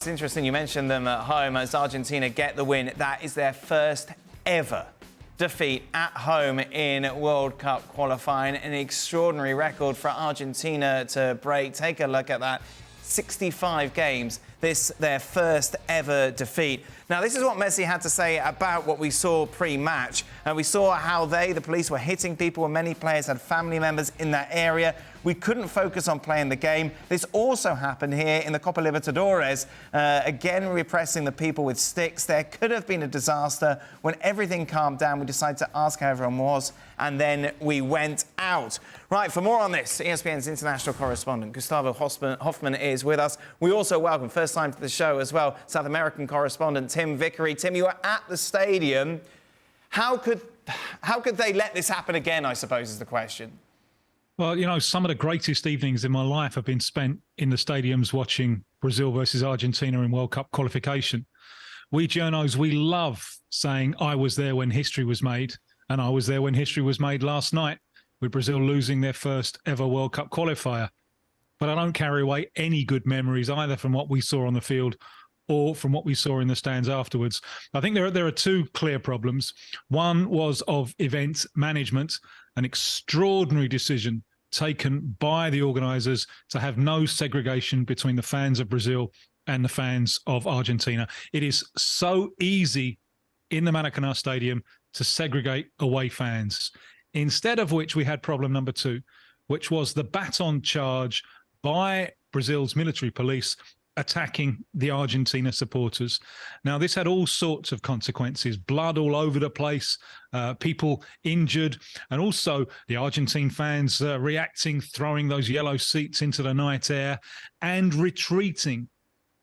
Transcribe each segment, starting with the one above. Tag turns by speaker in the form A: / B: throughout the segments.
A: It's interesting you mentioned them at home as Argentina get the win. That is their first ever defeat at home in World Cup qualifying. An extraordinary record for Argentina to break. Take a look at that. 65 games, this their first ever defeat. Now, this is what Messi had to say about what we saw pre-match. We saw how the police were hitting people, and many players had family members in that area. We couldn't focus on playing the game. This also happened here in the Copa Libertadores. Again, repressing the people with sticks. There could have been a disaster. When everything calmed down, we decided to ask how everyone was, and then we went out. Right, for more on this, ESPN's international correspondent, Gustavo Hoffman, is with us. We also welcome, first time to the show as well, South American correspondent Tim Vickery. Tim, you were at the stadium. How could they let this happen again, I suppose, is the question.
B: Well, you know, some of the greatest evenings in my life have been spent in the stadiums watching Brazil versus Argentina in World Cup qualification. We journos, we love saying, I was there when history was made, and I was there when history was made last night, with Brazil losing their first ever World Cup qualifier. But I don't carry away any good memories either from what we saw on the field or from what we saw in the stands afterwards. I think there are two clear problems. One was of event management, an extraordinary decision taken by the organisers to have no segregation between the fans of Brazil and the fans of Argentina. It is so easy in the Maracanã Stadium to segregate away fans. Instead of which we had problem number two, which was the baton charge by Brazil's military police attacking the Argentina supporters. Now, this had all sorts of consequences, blood all over the place, people injured, and also the Argentine fans reacting, throwing those yellow seats into the night air and retreating.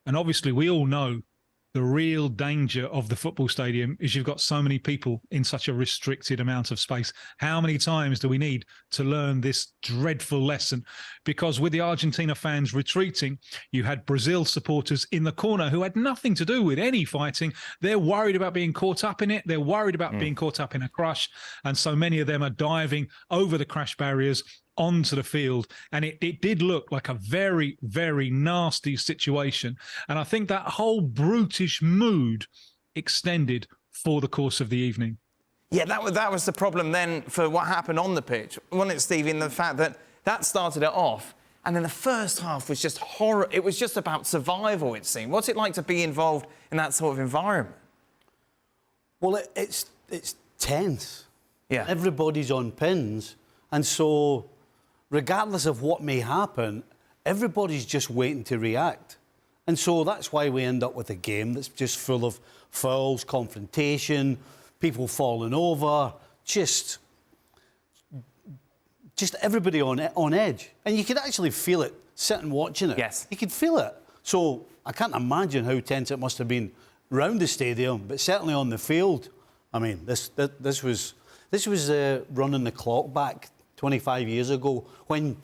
B: And obviously, we all know the real danger of the football stadium is you've got so many people in such a restricted amount of space. How many times do we need to learn this dreadful lesson? Because with the Argentina fans retreating, you had Brazil supporters in the corner who had nothing to do with any fighting. They're worried about being caught up in it. They're worried about being caught up in a crush. And so many of them are diving over the crash barriers onto the field. And it did look like a very, very nasty situation. And I think that whole brutish mood extended for the course of the evening.
A: Yeah, that was the problem then for what happened on the pitch, wasn't it, Steve, in the fact that started it off. And then the first half was just horror. It was just about survival, it seemed. What's it like to be involved in that sort of environment?
C: Well, it's tense.
A: Yeah.
C: Everybody's on pins. And so, regardless of what may happen, everybody's just waiting to react. And so that's why we end up with a game that's just full of fouls, confrontation, people falling over, just everybody on edge. And you could actually feel it sitting watching it.
A: Yes.
C: You could feel it. So I can't imagine how tense it must have been round the stadium, but certainly on the field. I mean, this was running the clock back 25 years ago when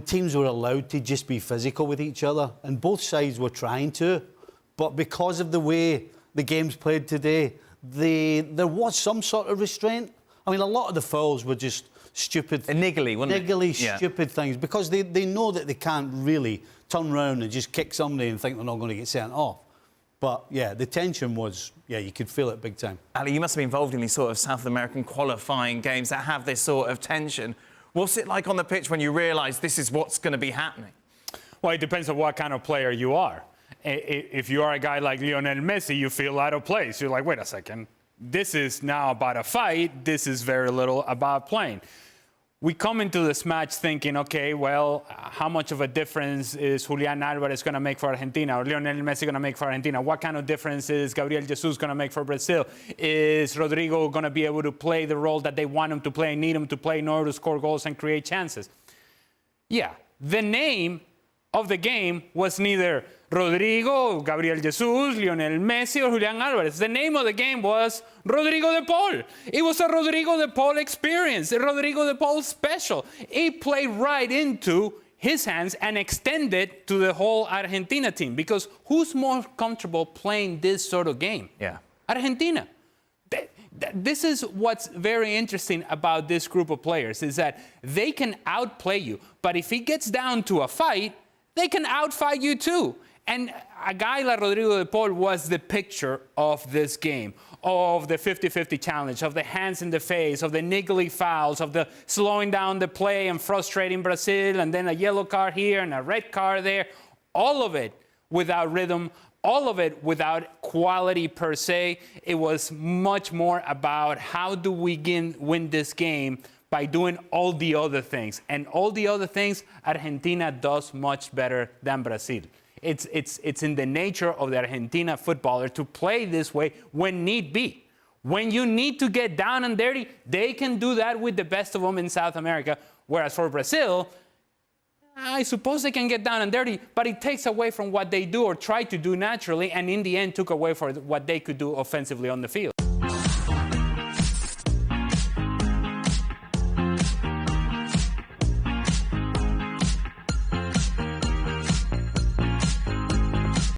C: teams were allowed to just be physical with each other, and both sides were trying to, but because of the way the game's played today, there was some sort of restraint. I mean, a lot of the fouls were just stupid...
A: Niggly, wasn't it?
C: Niggly, stupid things, because they know that they can't really turn around and just kick somebody and think they're not going to get sent off. But, yeah, the tension was, you could feel it big time.
A: Ali, you must have been involved in these sort of South American qualifying games that have this sort of tension. What's it like on the pitch when you realise this is what's going to be happening?
D: Well, it depends on what kind of player you are. If you are a guy like Lionel Messi, you feel out of place. You're like, wait a second, this is now about a fight. This is very little about playing. We come into this match thinking, okay, well, how much of a difference is Julián Álvarez going to make for Argentina, or Lionel Messi going to make for Argentina? What kind of difference is Gabriel Jesus going to make for Brazil? Is Rodrigo going to be able to play the role that they want him to play, need him to play in order to score goals and create chances? Yeah, the name of the game was neither Rodrigo, Gabriel Jesus, Lionel Messi, or Julián Álvarez. The name of the game was Rodrigo de Paul. It was a Rodrigo de Paul experience, a Rodrigo de Paul special. It played right into his hands and extended to the whole Argentina team, because who's more comfortable playing this sort of game?
A: Yeah.
D: Argentina. This is what's very interesting about this group of players, is that they can outplay you, but if it gets down to a fight, they can outfight you too. And a guy like Rodrigo de Paul was the picture of this game, of the 50-50 challenge, of the hands in the face, of the niggly fouls, of the slowing down the play and frustrating Brazil, and then a yellow card here and a red card there. All of it without rhythm, all of it without quality per se. It was much more about how do we win this game by doing all the other things. And all the other things, Argentina does much better than Brazil. It's in the nature of the Argentina footballer to play this way when need be. When you need to get down and dirty, they can do that with the best of them in South America. Whereas for Brazil, I suppose they can get down and dirty, but it takes away from what they do or try to do naturally, and in the end took away from what they could do offensively on the field.